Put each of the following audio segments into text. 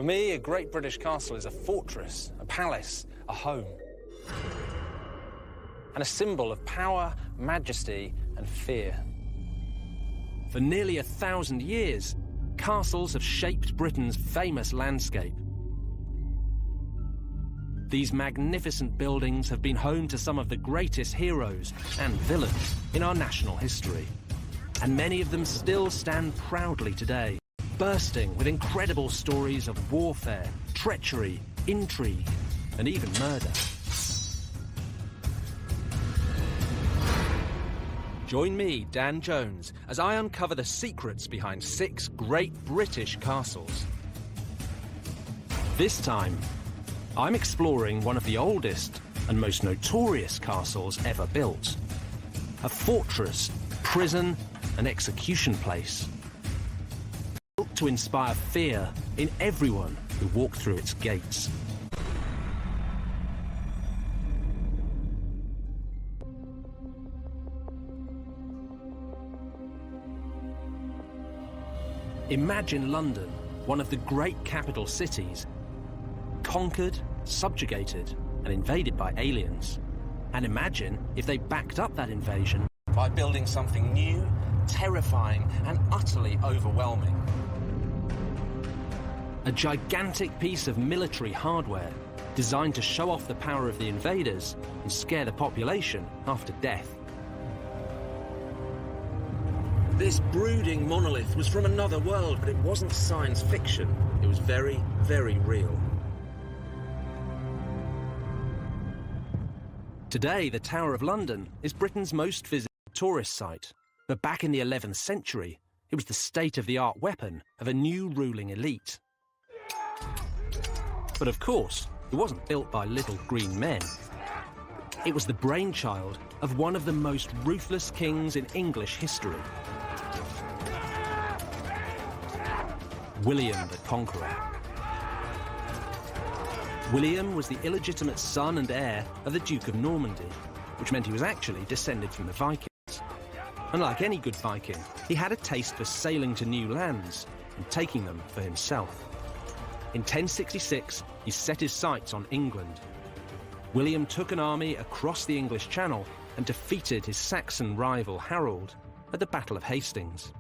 For me, a great British castle is a fortress, a palace, a home. And a symbol of power, majesty, and fear. For nearly 1,000 years, castles have shaped Britain's famous landscape. These magnificent buildings have been home to some of the greatest heroes and villains in our national history. And many of them still stand proudly today, bursting with incredible stories of warfare, treachery, intrigue, and even murder. Join me, Dan Jones, as I uncover the secrets behind 6 great British castles. This time, I'm exploring one of the oldest and most notorious castles ever built. A fortress, prison, and execution place. Built to inspire fear in everyone who walked through its gates. Imagine London, one of the great capital cities, conquered, subjugated, and invaded by aliens. And imagine if they backed up that invasion by building something new, terrifying, and utterly overwhelming. A gigantic piece of military hardware designed to show off the power of the invaders and scare the population after death. This brooding monolith was from another world, but it wasn't science fiction. It was very, very real. Today, the Tower of London is Britain's most visited tourist site. But back in the 11th century, it was the state-of-the-art weapon of a new ruling elite. But of course, it wasn't built by little green men. It was the brainchild of one of the most ruthless kings in English history. William the Conqueror. William was the illegitimate son and heir of the Duke of Normandy, which meant he was actually descended from the Vikings. And like any good Viking, he had a taste for sailing to new lands and taking them for himself. In 1066, he set his sights on England. William took an army across the English Channel and defeated his Saxon rival Harold at the Battle of Hastings.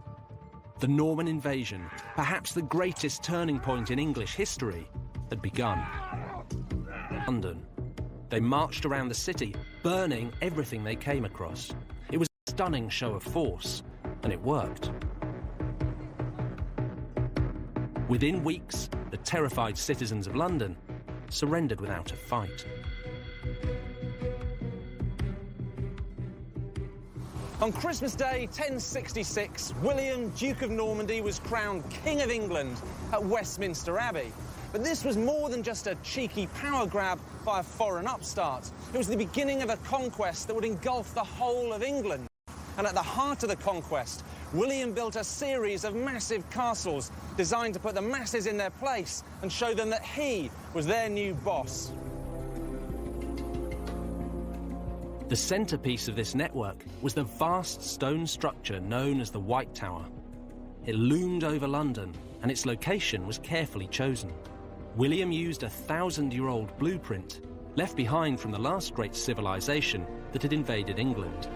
The Norman invasion, perhaps the greatest turning point in English history, had begun. London. They marched around the city, burning everything they came across. It was a stunning show of force, and it worked. Within weeks, the terrified citizens of London surrendered without a fight. On Christmas Day, 1066, William, Duke of Normandy, was crowned King of England at Westminster Abbey. But this was more than just a cheeky power grab by a foreign upstart. It was the beginning of a conquest that would engulf the whole of England. And at the heart of the conquest, William built a series of massive castles designed to put the masses in their place and show them that he was their new boss. The centrepiece of this network was the vast stone structure known as the White Tower. It loomed over London, and its location was carefully chosen. William used a 1,000-year-old blueprint left behind from the last great civilization that had invaded England,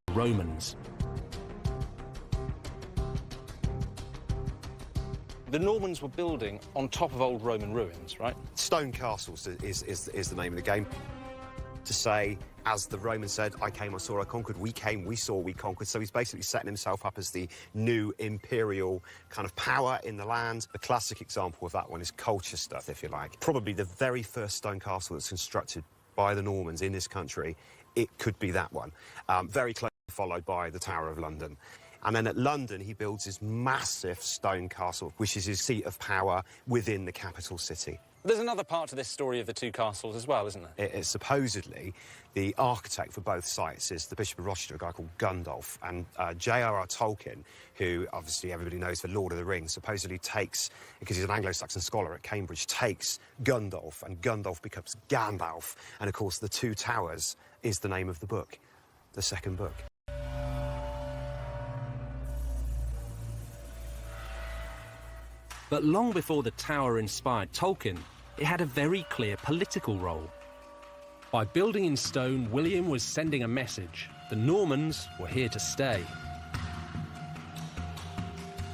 the Romans. The Normans were building on top of old Roman ruins, right? Stone castles is the name of the game. To say, as the Romans said, I came, I saw, I conquered, we came, we saw, we conquered. So he's basically setting himself up as the new imperial kind of power in the land. The classic example of that one is Colchester, if you like. Probably the very first stone castle that's constructed by the Normans in this country. It could be that one. Very closely followed by the Tower of London. And then at London, he builds this massive stone castle, which is his seat of power within the capital city. There's another part to this story of the two castles as well, isn't there? It's supposedly the architect for both sites is the Bishop of Rochester, a guy called Gundulf, and J.R.R. Tolkien, who obviously everybody knows for Lord of the Rings, supposedly takes, because he's an Anglo-Saxon scholar at Cambridge, takes Gundulf, and Gundulf becomes Gandalf, and of course the Two Towers is the name of the book, the second book. But long before the tower inspired Tolkien, it had a very clear political role. By building in stone, William was sending a message. The Normans were here to stay.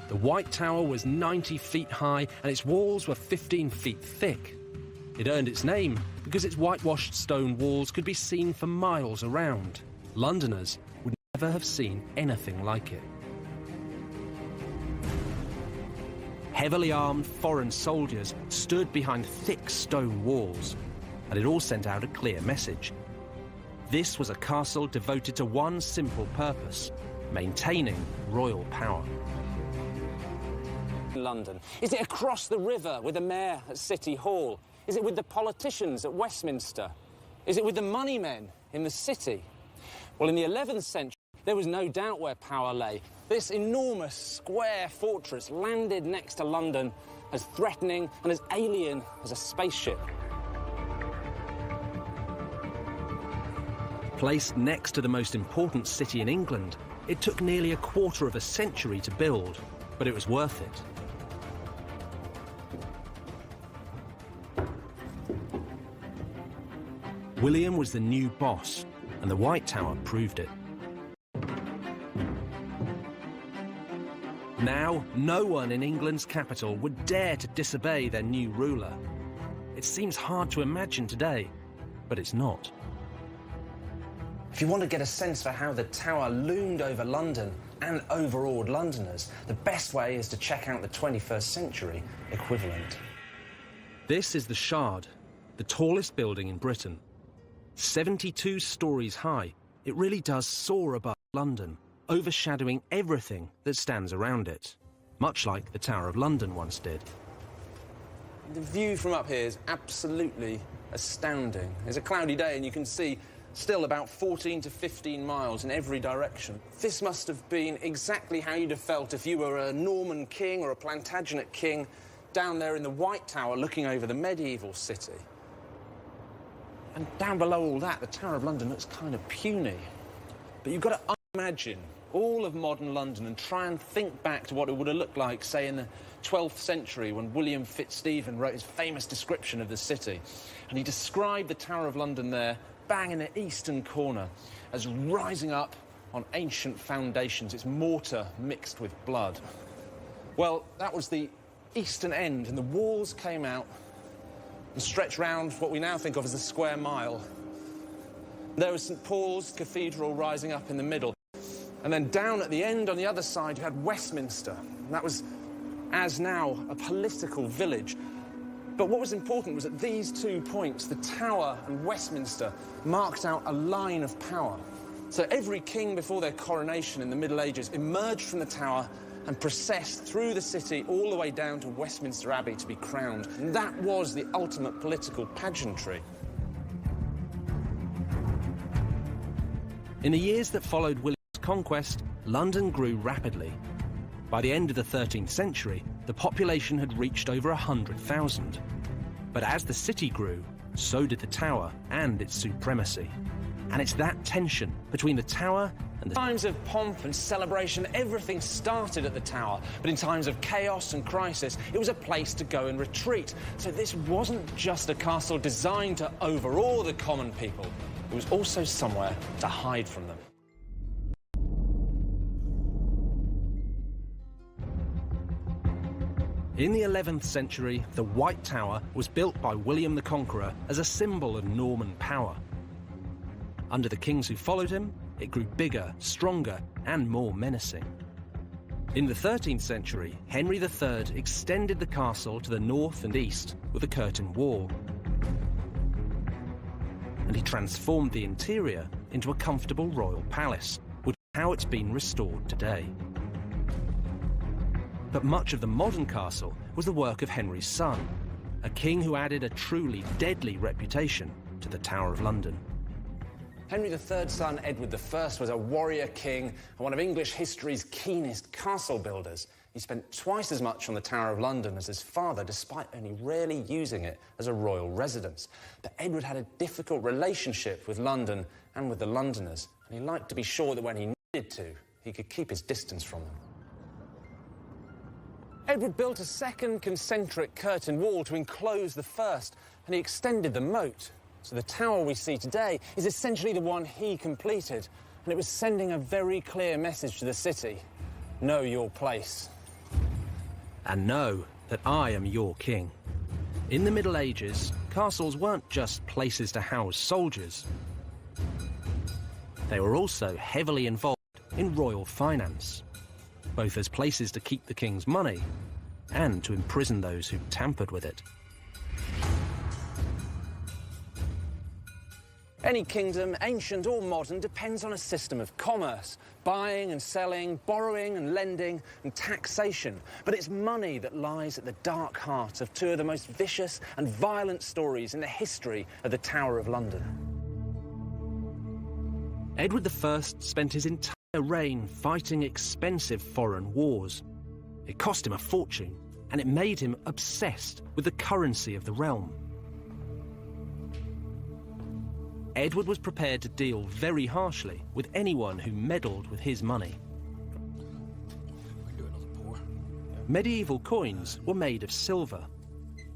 The White Tower was 90 feet high and its walls were 15 feet thick. It earned its name because its whitewashed stone walls could be seen for miles around. Londoners would never have seen anything like it. Heavily armed foreign soldiers stood behind thick stone walls, and it all sent out a clear message. This was a castle devoted to one simple purpose: maintaining royal power. London? Is it across the river with the mayor at City Hall? Is it with the politicians at Westminster? Is it with the money men in the city? Well, in the 11th century, there was no doubt where power lay. This enormous square fortress landed next to London, as threatening and as alien as a spaceship. Placed next to the most important city in England, it took nearly a quarter of a century to build, but it was worth it. William was the new boss, and the White Tower proved it. Now, no one in England's capital would dare to disobey their new ruler. It seems hard to imagine today, but it's not. If you want to get a sense for how the tower loomed over London and overawed Londoners, the best way is to check out the 21st century equivalent. This is the Shard, the tallest building in Britain. 72 stories high, it really does soar above London, overshadowing everything that stands around it, much like the Tower of London once did. The view from up here is absolutely astounding. It's a cloudy day and you can see still about 14 to 15 miles in every direction. This must have been exactly how you'd have felt if you were a Norman king or a Plantagenet king down there in the White Tower looking over the medieval city. And down below all that, the Tower of London looks kind of puny. But you've got to imagine all of modern London and try and think back to what it would have looked like, say, in the 12th century when William Fitzstephen wrote his famous description of the city. And he described the Tower of London there, bang in the eastern corner, as rising up on ancient foundations, its mortar mixed with blood. Well, that was the eastern end, and the walls came out and stretched round what we now think of as the Square Mile. There was St Paul's Cathedral rising up in the middle. And then down at the end on the other side, you had Westminster. And that was, as now, a political village. But what was important was at these 2 points, the Tower and Westminster marked out a line of power. So every king before their coronation in the Middle Ages emerged from the Tower and processed through the city all the way down to Westminster Abbey to be crowned. And that was the ultimate political pageantry. In the years that followed William's conquest, London grew rapidly. By the end of the 13th century, the population had reached over 100,000. But as the city grew, so did the Tower and its supremacy. And it's that tension between the Tower and the... In times of pomp and celebration, everything started at the Tower. But in times of chaos and crisis, it was a place to go and retreat. So this wasn't just a castle designed to overawe the common people. It was also somewhere to hide from them. In the 11th century, the White Tower was built by William the Conqueror as a symbol of Norman power. Under the kings who followed him, it grew bigger, stronger, and more menacing. In the 13th century, Henry III extended the castle to the north and east with a curtain wall. And he transformed the interior into a comfortable royal palace, which is how it's been restored today. But much of the modern castle was the work of Henry's son, a king who added a truly deadly reputation to the Tower of London. Henry III's son, Edward I, was a warrior king and one of English history's keenest castle builders. He spent twice as much on the Tower of London as his father, despite only rarely using it as a royal residence. But Edward had a difficult relationship with London and with the Londoners, and he liked to be sure that when he needed to, he could keep his distance from them. Edward built a second concentric curtain wall to enclose the first, and he extended the moat. So the tower we see today is essentially the one he completed, and it was sending a very clear message to the city. Know your place. And know that I am your king. In the Middle Ages, castles weren't just places to house soldiers. They were also heavily involved in royal finance, both as places to keep the king's money and to imprison those who tampered with it. Any kingdom, ancient or modern, depends on a system of commerce, buying and selling, borrowing and lending, and taxation. But it's money that lies at the dark heart of two of the most vicious and violent stories in the history of the Tower of London. Edward I spent his entire reign fighting expensive foreign wars. It cost him a fortune, and it made him obsessed with the currency of the realm. Edward was prepared to deal very harshly with anyone who meddled with his money. Medieval coins were made of silver,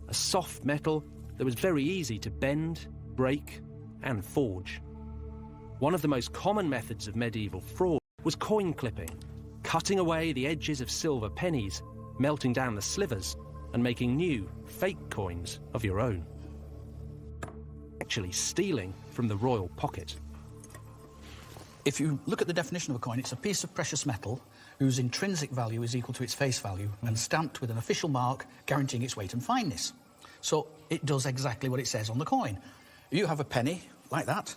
a soft metal that was very easy to bend, break, and forge. One of the most common methods of medieval fraud was coin clipping, cutting away the edges of silver pennies, melting down the slivers, and making new, fake coins of your own. Actually stealing from the royal pocket. If you look at the definition of a coin, it's a piece of precious metal whose intrinsic value is equal to its face value and stamped with an official mark guaranteeing its weight and fineness. So it does exactly what it says on the coin. You have a penny, like that.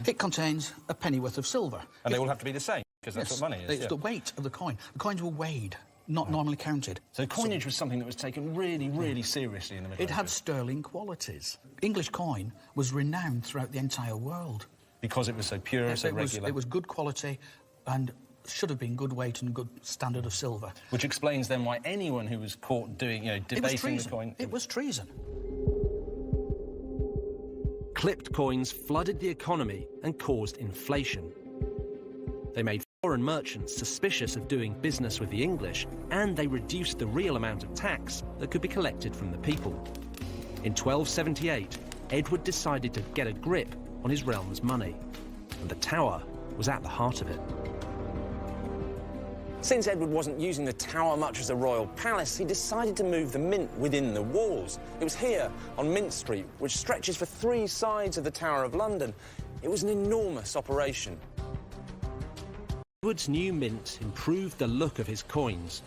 It contains a penny worth of silver. And they all have to be the same, because that's what money is. It's the weight of the coin. The coins were weighed, not normally counted. So coinage was something that was taken really, really seriously in the Middle Ages. It had sterling qualities. English coin was renowned throughout the entire world. Because it was so pure, so regular. It was good quality and should have been good weight and good standard of silver. Which explains then why anyone who was caught doing, debasing the coin... It was treason. Clipped coins flooded the economy and caused inflation. They made foreign merchants suspicious of doing business with the English, and they reduced the real amount of tax that could be collected from the people. In 1278, Edward decided to get a grip on his realm's money, and the Tower was at the heart of it. Since Edward wasn't using the Tower much as a royal palace, he decided to move the mint within the walls. It was here, on Mint Street, which stretches for 3 sides of the Tower of London. It was an enormous operation. Edward's new mint improved the look of his coins.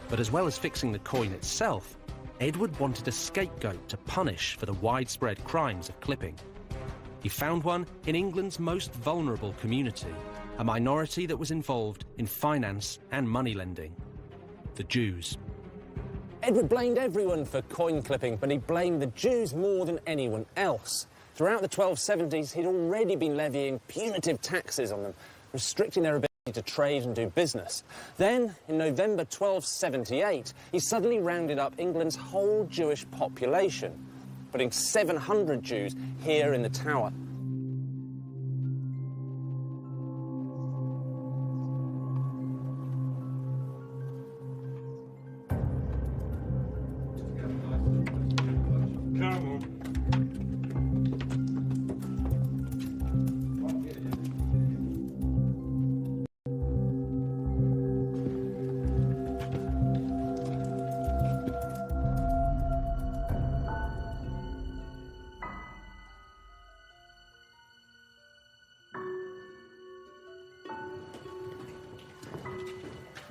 But as well as fixing the coin itself, Edward wanted a scapegoat to punish for the widespread crimes of clipping. He found one in England's most vulnerable community, a minority that was involved in finance and money lending: the Jews. Edward blamed everyone for coin clipping, but he blamed the Jews more than anyone else. Throughout the 1270s, he'd already been levying punitive taxes on them, restricting their ability to trade and do business. Then, in November 1278, he suddenly rounded up England's whole Jewish population, putting 700 Jews here in the Tower.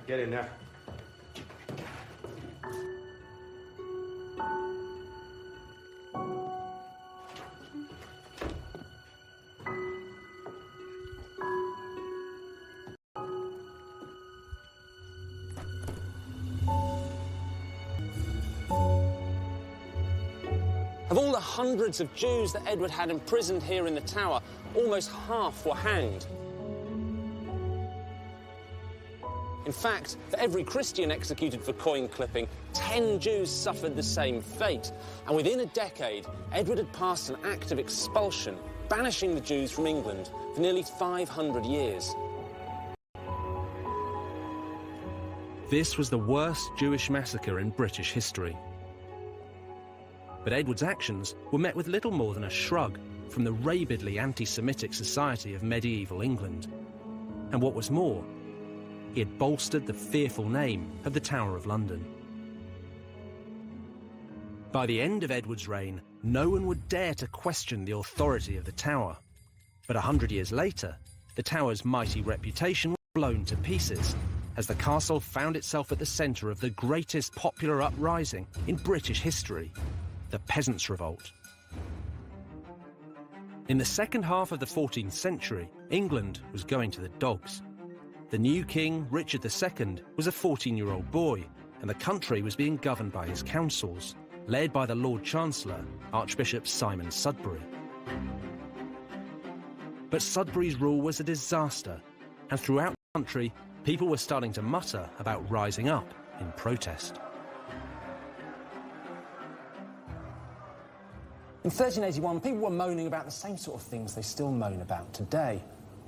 Get in there. Of all the hundreds of Jews that Edward had imprisoned here in the Tower, almost half were hanged. In fact, for every Christian executed for coin clipping, 10 Jews suffered the same fate. And within a decade, Edward had passed an act of expulsion, banishing the Jews from England for nearly 500 years. This was the worst Jewish massacre in British history. But Edward's actions were met with little more than a shrug from the rabidly anti-Semitic society of medieval England. And what was more, he had bolstered the fearful name of the Tower of London. By the end of Edward's reign, no one would dare to question the authority of the Tower. But 100 years later, the Tower's mighty reputation was blown to pieces as the castle found itself at the centre of the greatest popular uprising in British history, the Peasants' Revolt. In the second half of the 14th century, England was going to the dogs. The new king, Richard II, was a 14-year-old boy, and the country was being governed by his councils, led by the Lord Chancellor, Archbishop Simon Sudbury. But Sudbury's rule was a disaster, and throughout the country, people were starting to mutter about rising up in protest. In 1381, people were moaning about the same sort of things they still moan about today.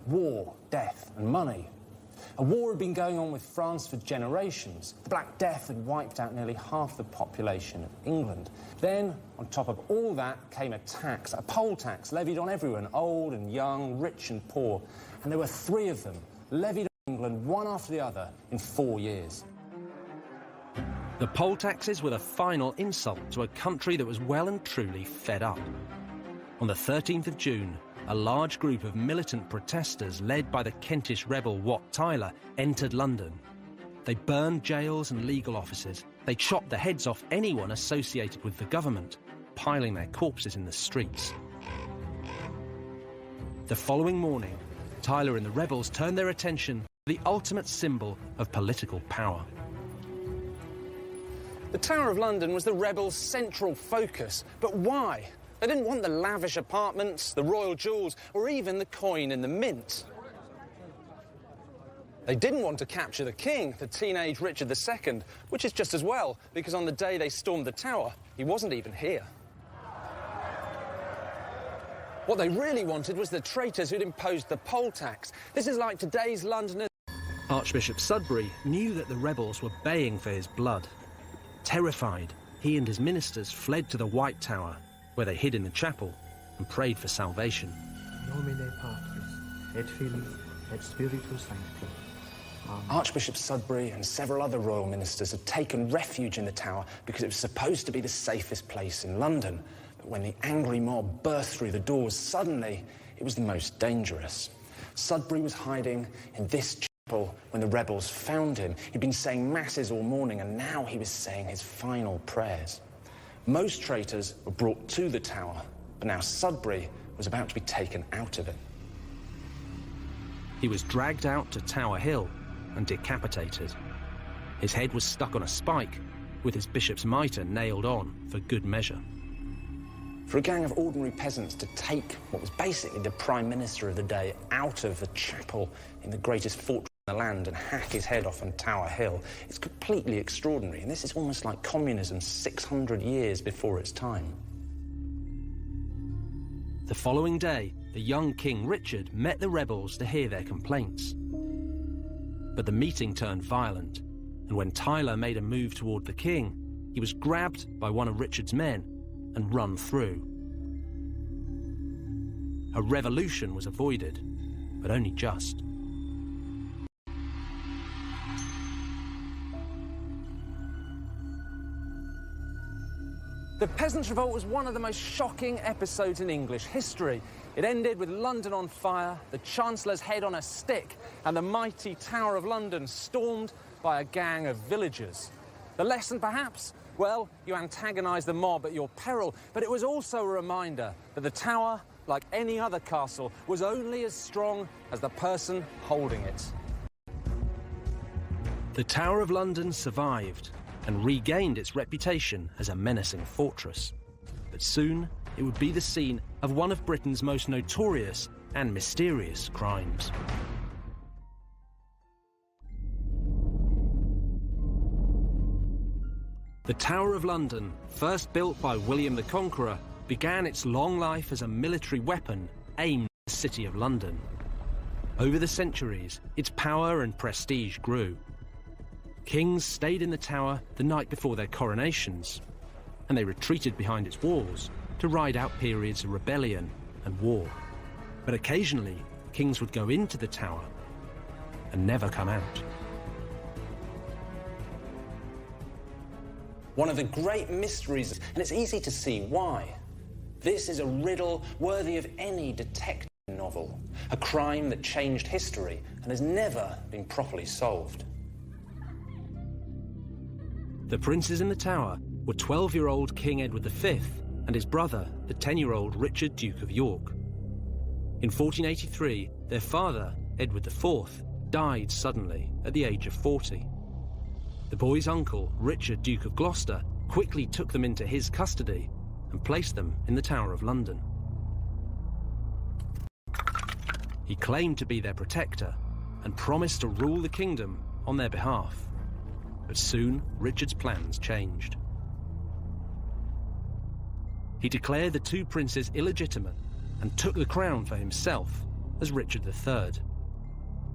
War, death and money. A war had been going on with France for generations. The Black Death had wiped out nearly half the population of England. Then, on top of all that, came a tax, a poll tax, levied on everyone, old and young, rich and poor. And there were 3 of them, levied on England, one after the other, in 4 years. The poll taxes were the final insult to a country that was well and truly fed up. On the 13th of June, a large group of militant protesters led by the Kentish rebel Wat Tyler entered London. They burned jails and legal offices. They chopped the heads off anyone associated with the government, piling their corpses in the streets. The following morning, Tyler and the rebels turned their attention to the ultimate symbol of political power. The Tower of London was the rebels' central focus. But why? They didn't want the lavish apartments, the royal jewels, or even the coin in the mint. They didn't want to capture the king, the teenage Richard II, which is just as well, because on the day they stormed the tower, he wasn't even here. What they really wanted was the traitors who'd imposed the poll tax. This is like today's Londoners. Archbishop Sudbury knew that the rebels were baying for his blood. Terrified, he and his ministers fled to the White Tower, where they hid in the chapel and prayed for salvation. Nomine Patris, et Filii, et Spiritus Sancti. Amen. Archbishop Sudbury and several other royal ministers had taken refuge in the tower because it was supposed to be the safest place in London. But when the angry mob burst through the doors, suddenly it was the most dangerous. Sudbury was hiding in this chapel when the rebels found him. He'd been saying masses all morning, and now he was saying his final prayers. Most traitors were brought to the tower, but now Sudbury was about to be taken out of it. He was dragged out to Tower Hill and decapitated. His head was stuck on a spike, with his bishop's mitre nailed on for good measure. For a gang of ordinary peasants to take what was basically the Prime Minister of the day out of the chapel in the greatest fortress in the land and hack his head off on Tower Hill, it's completely extraordinary, and this is almost like communism 600 years before its time. The following day, the young King Richard met the rebels to hear their complaints. But the meeting turned violent, and when Tyler made a move toward the king, he was grabbed by one of Richard's men and run through. A revolution was avoided, but only just. The Peasants' Revolt was one of the most shocking episodes in English history. It ended with London on fire, the Chancellor's head on a stick, and the mighty Tower of London stormed by a gang of villagers. The lesson, perhaps? Well, you antagonise the mob at your peril, but it was also a reminder that the Tower, like any other castle, was only as strong as the person holding it. The Tower of London survived and regained its reputation as a menacing fortress. But soon, it would be the scene of one of Britain's most notorious and mysterious crimes. The Tower of London, first built by William the Conqueror, began its long life as a military weapon aimed at the City of London. Over the centuries, its power and prestige grew. Kings stayed in the Tower the night before their coronations, and they retreated behind its walls to ride out periods of rebellion and war. But occasionally, kings would go into the Tower and never come out. One of the great mysteries, and it's easy to see why. This is a riddle worthy of any detective novel, a crime that changed history and has never been properly solved. The princes in the Tower were 12-year-old King Edward V and his brother, the 10-year-old Richard, Duke of York. In 1483, their father, Edward IV, died suddenly at the age of 40. The boys' uncle, Richard, Duke of Gloucester, quickly took them into his custody and placed them in the Tower of London. He claimed to be their protector and promised to rule the kingdom on their behalf. But soon, Richard's plans changed. He declared the two princes illegitimate and took the crown for himself as Richard III.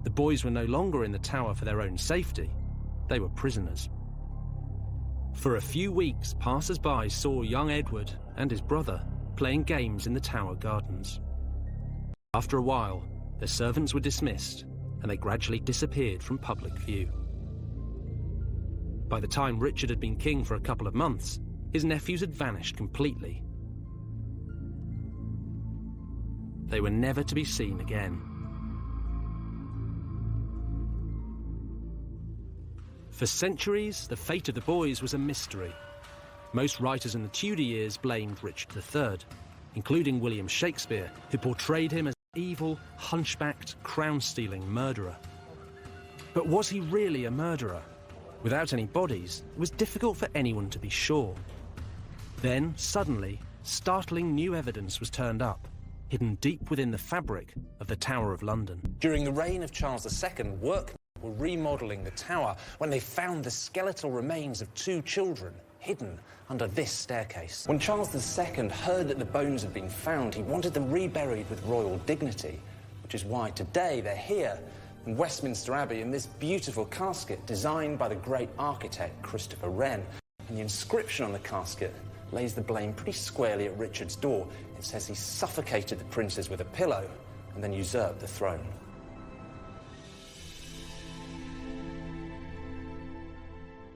The boys were no longer in the Tower for their own safety. They were prisoners. For a few weeks, passers-by saw young Edward and his brother playing games in the Tower gardens. After a while, their servants were dismissed and they gradually disappeared from public view. By the time Richard had been king for a couple of months, his nephews had vanished completely. They were never to be seen again. For centuries, the fate of the boys was a mystery. Most writers in the Tudor years blamed Richard III, including William Shakespeare, who portrayed him as an evil, hunchbacked, crown-stealing murderer. But was he really a murderer? Without any bodies, it was difficult for anyone to be sure. Then, suddenly, startling new evidence was turned up, hidden deep within the fabric of the Tower of London. During the reign of Charles II, workmen were remodelling the tower when they found the skeletal remains of two children hidden under this staircase. When Charles II heard that the bones had been found, he wanted them reburied with royal dignity, which is why today they're here in Westminster Abbey in this beautiful casket designed by the great architect Christopher Wren. And the inscription on the casket lays the blame pretty squarely at Richard's door. It says he suffocated the princes with a pillow and then usurped the throne.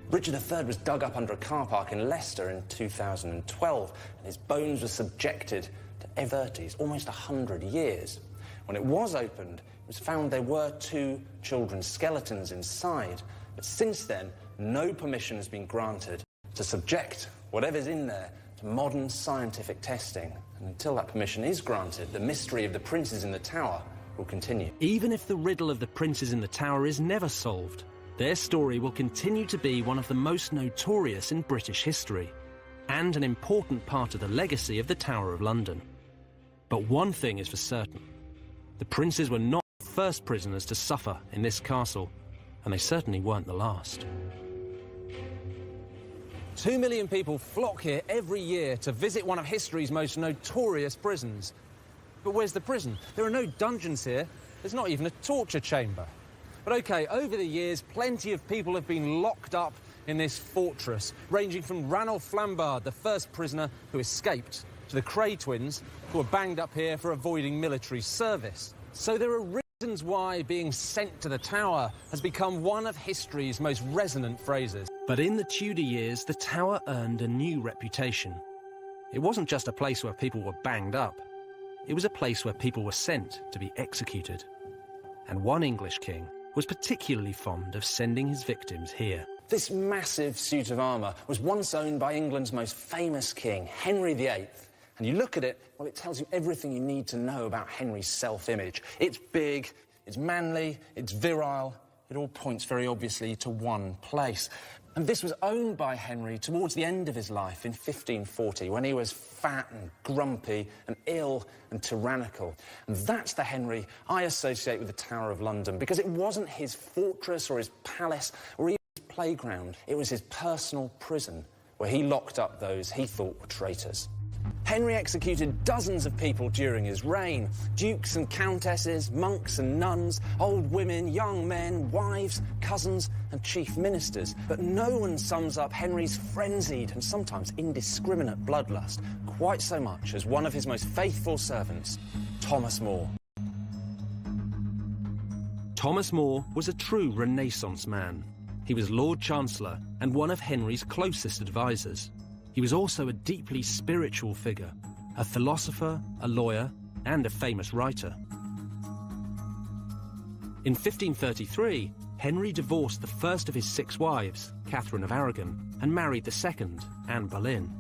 Richard III was dug up under a car park in Leicester in 2012, and his bones were subjected to everties almost 100 years. When it was opened, it was found there were two children's skeletons inside, but since then, no permission has been granted to subject whatever's in there to modern scientific testing. And until that permission is granted, the mystery of the princes in the Tower will continue. Even if the riddle of the princes in the Tower is never solved, their story will continue to be one of the most notorious in British history, and an important part of the legacy of the Tower of London. But one thing is for certain. The princes were not the first prisoners to suffer in this castle, and they certainly weren't the last. 2 million people flock here every year to visit one of history's most notorious prisons. But where's the prison? There are no dungeons here. There's not even a torture chamber. But OK, over the years, plenty of people have been locked up in this fortress, ranging from Ranulph Flambard, the first prisoner who escaped, to the Cray twins, who were banged up here for avoiding military service. So there are reasons why being sent to the Tower has become one of history's most resonant phrases. But in the Tudor years, the Tower earned a new reputation. It wasn't just a place where people were banged up. It was a place where people were sent to be executed. And one English king was particularly fond of sending his victims here. This massive suit of armour was once owned by England's most famous king, Henry VIII. And you look at it, well, it tells you everything you need to know about Henry's self-image. It's big, it's manly, it's virile. It all points very obviously to one place. And this was owned by Henry towards the end of his life in 1540, when he was fat and grumpy and ill and tyrannical. And that's the Henry I associate with the Tower of London, because it wasn't his fortress or his palace or even his playground. It was his personal prison, where he locked up those he thought were traitors. Henry executed dozens of people during his reign. Dukes and countesses, monks and nuns, old women, young men, wives, cousins and chief ministers. But no one sums up Henry's frenzied and sometimes indiscriminate bloodlust quite so much as one of his most faithful servants, Thomas More. Thomas More was a true Renaissance man. He was Lord Chancellor and one of Henry's closest advisors. He was also a deeply spiritual figure, a philosopher, a lawyer, and a famous writer. In 1533, Henry divorced the first of his 6 wives, Catherine of Aragon, and married the second, Anne Boleyn.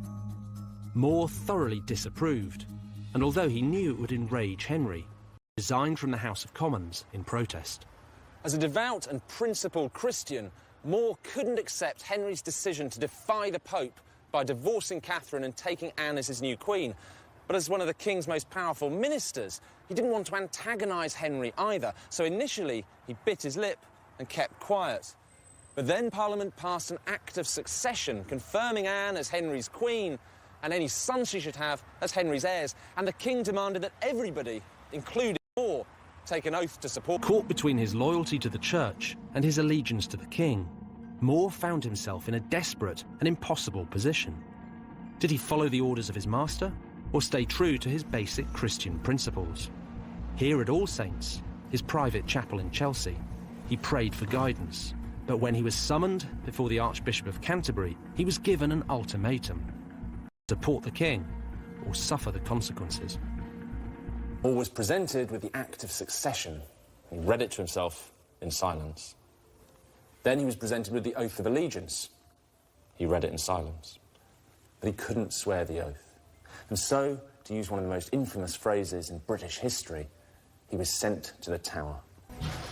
More thoroughly disapproved, and although he knew it would enrage Henry, resigned from the House of Commons in protest. As a devout and principled Christian, More couldn't accept Henry's decision to defy the Pope by divorcing Catherine and taking Anne as his new queen. But as one of the king's most powerful ministers, he didn't want to antagonise Henry either, so initially he bit his lip and kept quiet. But then Parliament passed an Act of Succession, confirming Anne as Henry's queen and any sons she should have as Henry's heirs, and the king demanded that everybody, including More, take an oath to support. Caught between his loyalty to the church and his allegiance to the king, More found himself in a desperate and impossible position. Did he follow the orders of his master, or stay true to his basic Christian principles? Here at All Saints, his private chapel in Chelsea, he prayed for guidance. But when he was summoned before the Archbishop of Canterbury, he was given an ultimatum: support the king or suffer the consequences. More was presented with the Act of Succession. He read it to himself in silence. Then he was presented with the Oath of Allegiance. He read it in silence. But he couldn't swear the oath. And so, to use one of the most infamous phrases in British history, he was sent to the Tower.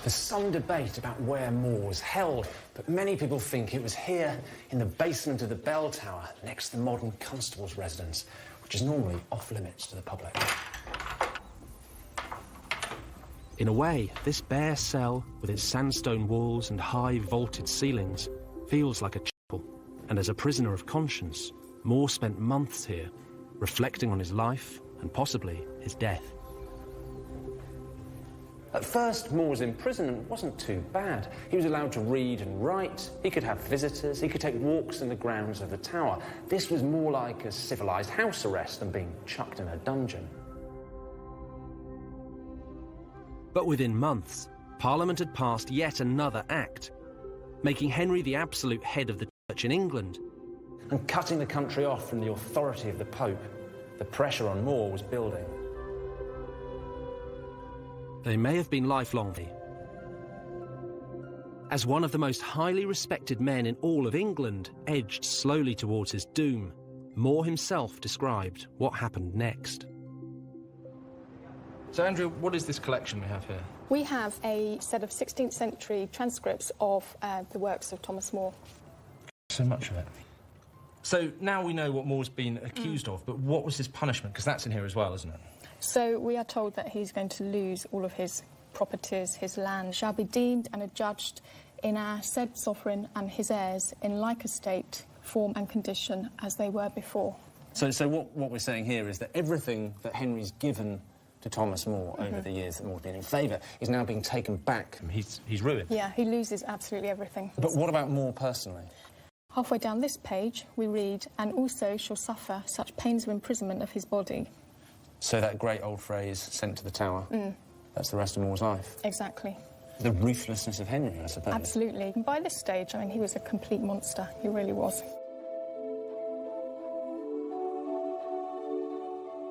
There's some debate about where More was held, but many people think it was here in the basement of the Bell Tower, next to the modern constable's residence, which is normally off-limits to the public. In a way, this bare cell, with its sandstone walls and high vaulted ceilings, feels like a chapel. And as a prisoner of conscience, More spent months here, reflecting on his life and possibly his death. At first, More's imprisonment wasn't too bad. He was allowed to read and write, he could have visitors, he could take walks in the grounds of the Tower. This was more like a civilised house arrest than being chucked in a dungeon. But within months, Parliament had passed yet another act, making Henry the absolute head of the Church in England. And cutting the country off from the authority of the Pope. The pressure on More was building. They may have been lifelong. As one of the most highly respected men in all of England edged slowly towards his doom, More himself described what happened next. So, Andrew, what is this collection we have here? We have a set of 16th century transcripts of the works of Thomas More. So much of it. So now we know what More's been accused of, but what was his punishment? Because that's in here as well, isn't it? So we are told that he's going to lose all of his properties, his land shall be deemed and adjudged in our said sovereign and his heirs in like estate, form and condition as they were before. So what we're saying here is that everything that Henry's given to Thomas More over the years that More's been in favour is now being taken back. He's ruined. Yeah, he loses absolutely everything. But what about More personally? Halfway down this page, we read, and also shall suffer such pains of imprisonment of his body. So that great old phrase, sent to the Tower, that's the rest of More's life. Exactly. The ruthlessness of Henry, I suppose. Absolutely. And by this stage, I mean, he was a complete monster. He really was.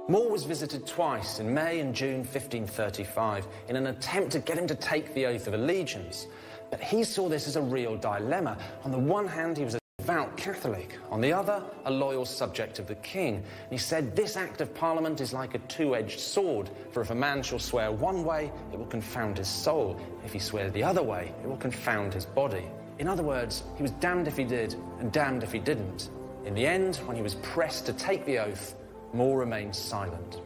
More was visited twice in May and June 1535 in an attempt to get him to take the Oath of Allegiance. But he saw this as a real dilemma. On the one hand, he was a devout Catholic. On the other, a loyal subject of the king. And he said, this Act of Parliament is like a two-edged sword, for if a man shall swear one way, it will confound his soul. If he swears the other way, it will confound his body. In other words, he was damned if he did and damned if he didn't. In the end, when he was pressed to take the oath, More remained silent.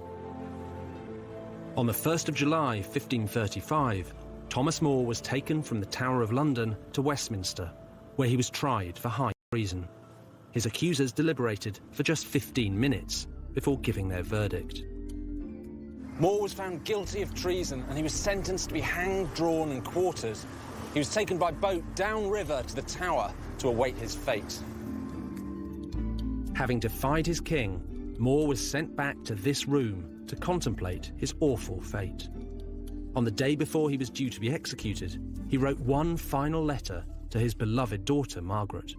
On the 1st of July 1535, Thomas More was taken from the Tower of London to Westminster, where he was tried for high treason. His accusers deliberated for just 15 minutes, before giving their verdict. More was found guilty of treason and he was sentenced to be hanged, drawn and quartered. He was taken by boat downriver to the Tower to await his fate. Having defied his king, More was sent back to this room to contemplate his awful fate. On the day before he was due to be executed, he wrote one final letter to his beloved daughter, Margaret.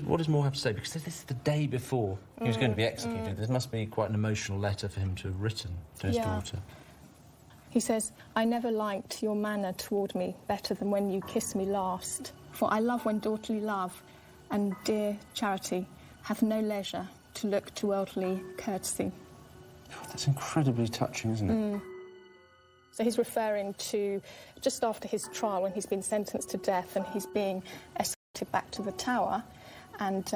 What does More have to say? Because this is the day before he was going to be executed. There must be quite an emotional letter for him to have written to his daughter. He says, "I never liked your manner toward me better than when you kissed me last. For I love when daughterly love and dear charity have no leisure to look to worldly courtesy." Oh, that's incredibly touching, isn't it? So he's referring to just after his trial when he's been sentenced to death and he's being escorted back to the Tower, and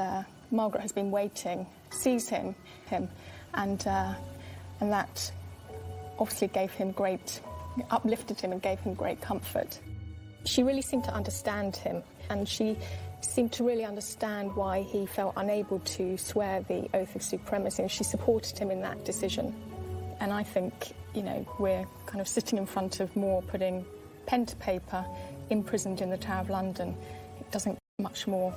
Margaret has been waiting, sees him, and that obviously uplifted him and gave him great comfort. She really seemed to understand him, and she seemed to really understand why he felt unable to swear the oath of supremacy, and she supported him in that decision. And I think, you know, we're kind of sitting in front of More putting pen to paper, imprisoned in the Tower of London. It doesn't get much more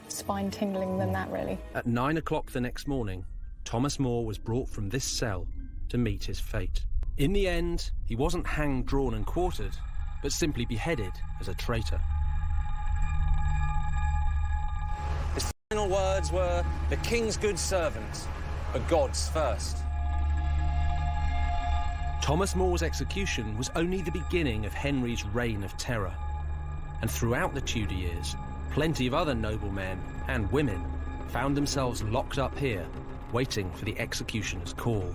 spine-tingling than that, really. At 9 o'clock the next morning, Thomas More was brought from this cell to meet his fate. In the end, he wasn't hanged, drawn and quartered, but simply beheaded as a traitor. His final words were, "The king's good servant, but God's first." Thomas More's execution was only the beginning of Henry's reign of terror. And throughout the Tudor years, plenty of other noblemen and women found themselves locked up here, waiting for the executioner's call.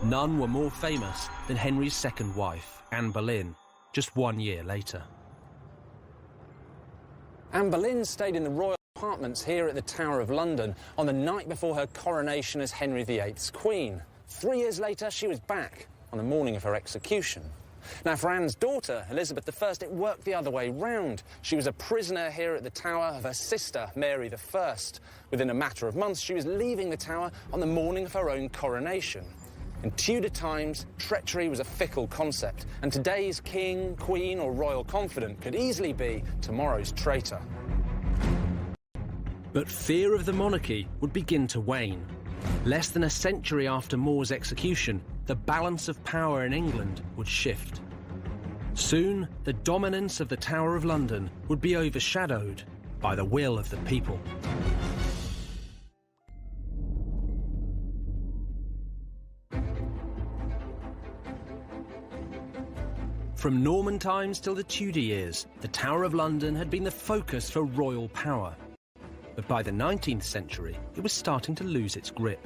None were more famous than Henry's second wife, Anne Boleyn, just 1 year later. Anne Boleyn stayed in the royal apartments here at the Tower of London on the night before her coronation as Henry VIII's queen. 3 years later, she was back on the morning of her execution. Now, for Anne's daughter, Elizabeth I, it worked the other way round. She was a prisoner here at the Tower of her sister, Mary I. Within a matter of months, she was leaving the Tower on the morning of her own coronation. In Tudor times, treachery was a fickle concept, and today's king, queen or royal confidant could easily be tomorrow's traitor. But fear of the monarchy would begin to wane. Less than a century after More's execution, the balance of power in England would shift. Soon, the dominance of the Tower of London would be overshadowed by the will of the people. From Norman times till the Tudor years, the Tower of London had been the focus for royal power. But by the 19th century, it was starting to lose its grip.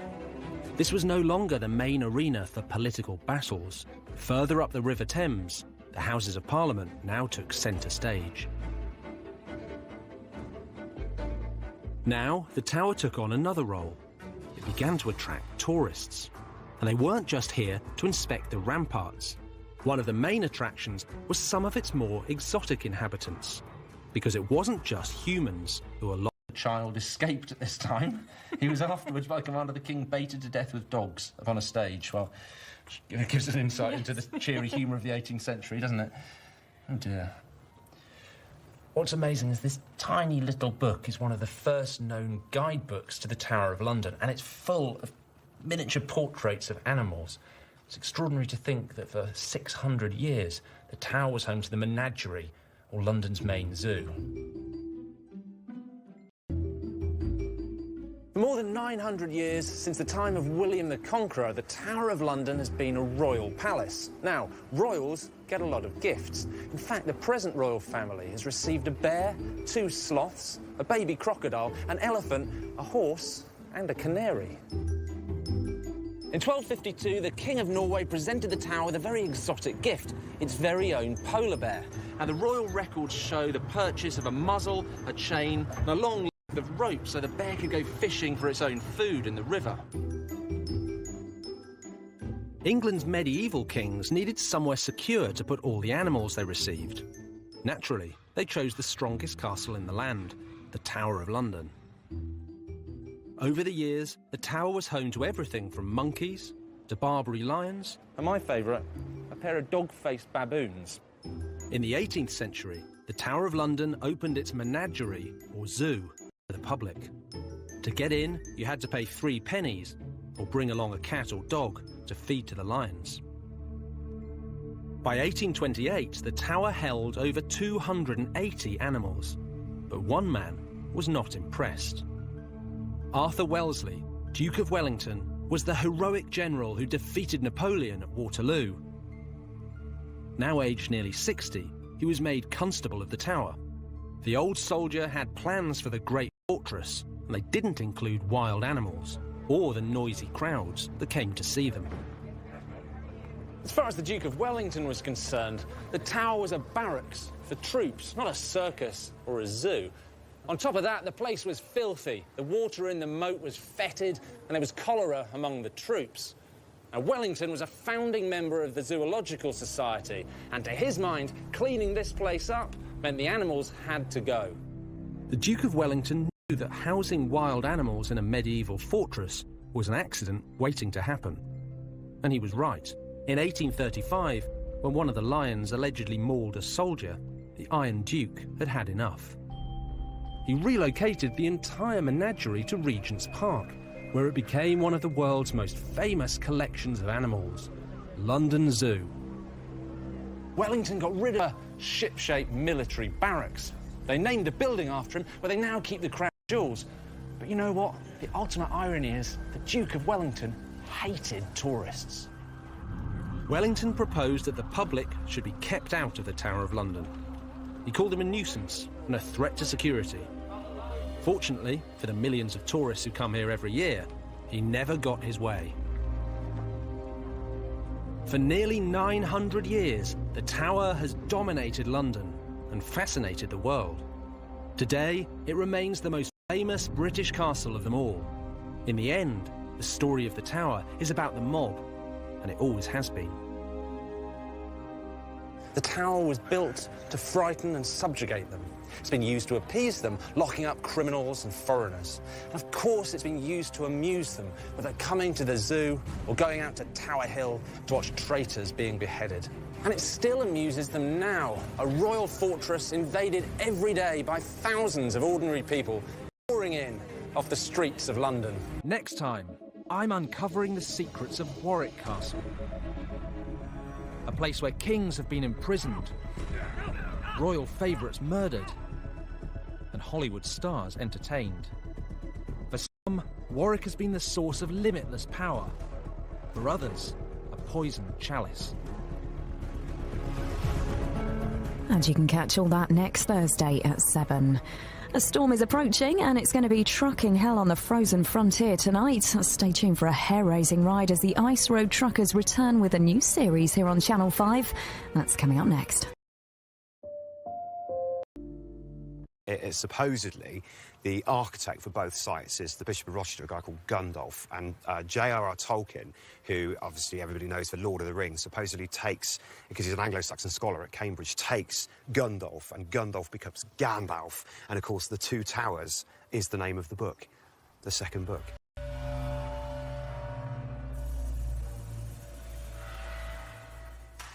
This was no longer the main arena for political battles. Further up the River Thames, the Houses of Parliament now took centre stage. Now, the Tower took on another role. It began to attract tourists. And they weren't just here to inspect the ramparts. One of the main attractions was some of its more exotic inhabitants, because it wasn't just humans who were child escaped at this time. He was afterwards, by command of the king, baited to death with dogs upon a stage. Well, it gives us an insight into the cheery humour of the 18th century, doesn't it? Oh dear. What's amazing is this tiny little book is one of the first known guidebooks to the Tower of London, and it's full of miniature portraits of animals. It's extraordinary to think that for 600 years, the Tower was home to the menagerie, or London's main zoo. For more than 900 years, since the time of William the Conqueror, the Tower of London has been a royal palace. Now, royals get a lot of gifts. In fact, the present royal family has received a bear, 2 sloths, a baby crocodile, an elephant, a horse, and a canary. In 1252, the King of Norway presented the Tower with a very exotic gift, its very own polar bear. And the royal records show the purchase of a muzzle, a chain, and a long length of rope so the bear could go fishing for its own food in the river. England's medieval kings needed somewhere secure to put all the animals they received. Naturally, they chose the strongest castle in the land, the Tower of London. Over the years, the tower was home to everything from monkeys to Barbary lions. And my favourite, a pair of dog-faced baboons. In the 18th century, the Tower of London opened its menagerie, or zoo, to the public. To get in, you had to pay 3 pennies or bring along a cat or dog to feed to the lions. By 1828, the tower held over 280 animals, but one man was not impressed. Arthur Wellesley, Duke of Wellington, was the heroic general who defeated Napoleon at Waterloo. Now aged nearly 60, he was made Constable of the Tower. The old soldier had plans for the great fortress, and they didn't include wild animals or the noisy crowds that came to see them. As far as the Duke of Wellington was concerned, the tower was a barracks for troops, not a circus or a zoo. On top of that, the place was filthy. The water in the moat was fetid, and there was cholera among the troops. Now, Wellington was a founding member of the Zoological Society, and to his mind, cleaning this place up meant the animals had to go. The Duke of Wellington knew that housing wild animals in a medieval fortress was an accident waiting to happen. And he was right. In 1835, when one of the lions allegedly mauled a soldier, the Iron Duke had had enough. He relocated the entire menagerie to Regent's Park, where it became one of the world's most famous collections of animals, London Zoo. Wellington got rid of a ship-shaped military barracks. They named the building after him, where they now keep the crown jewels. But you know what? The ultimate irony is the Duke of Wellington hated tourists. Wellington proposed that the public should be kept out of the Tower of London. He called them a nuisance and a threat to security. Fortunately, for the millions of tourists who come here every year, he never got his way. For nearly 900 years, the tower has dominated London and fascinated the world. Today, it remains the most famous British castle of them all. In the end, the story of the tower is about the mob, and it always has been. The tower was built to frighten and subjugate them. It's been used to appease them, locking up criminals and foreigners. And of course, it's been used to amuse them, whether coming to the zoo or going out to Tower Hill to watch traitors being beheaded. And it still amuses them now, a royal fortress invaded every day by thousands of ordinary people pouring in off the streets of London. Next time, I'm uncovering the secrets of Warwick Castle. A place where kings have been imprisoned, royal favourites murdered, and Hollywood stars entertained. For some, Warwick has been the source of limitless power. For others, a poisoned chalice. And you can catch all that next Thursday at 7. A storm is approaching and it's going to be trucking hell on the frozen frontier tonight. Stay tuned for a hair-raising ride as the Ice Road Truckers return with a new series here on Channel 5. That's coming up next. It's supposedly the architect for both sites is the Bishop of Rochester, a guy called Gundulf, and J.R.R. Tolkien, who obviously everybody knows for Lord of the Rings, supposedly takes, because he's an Anglo-Saxon scholar at Cambridge, takes Gundulf, and Gundulf becomes Gandalf, and of course the Two Towers is the name of the book, the second book.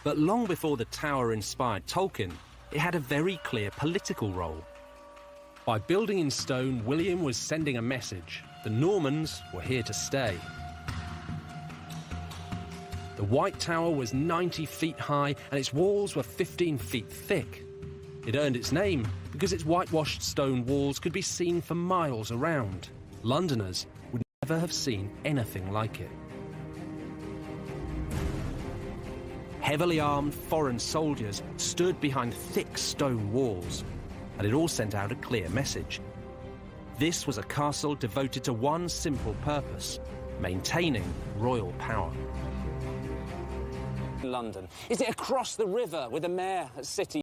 But long before the tower inspired Tolkien, it had a very clear political role. By building in stone, William was sending a message. The Normans were here to stay. The White Tower was 90 feet high and its walls were 15 feet thick. It earned its name because its whitewashed stone walls could be seen for miles around. Londoners would never have seen anything like it. Heavily armed foreign soldiers stood behind thick stone walls, and it all sent out a clear message. This was a castle devoted to one simple purpose: maintaining royal power. London? Is it across the river with the mayor at City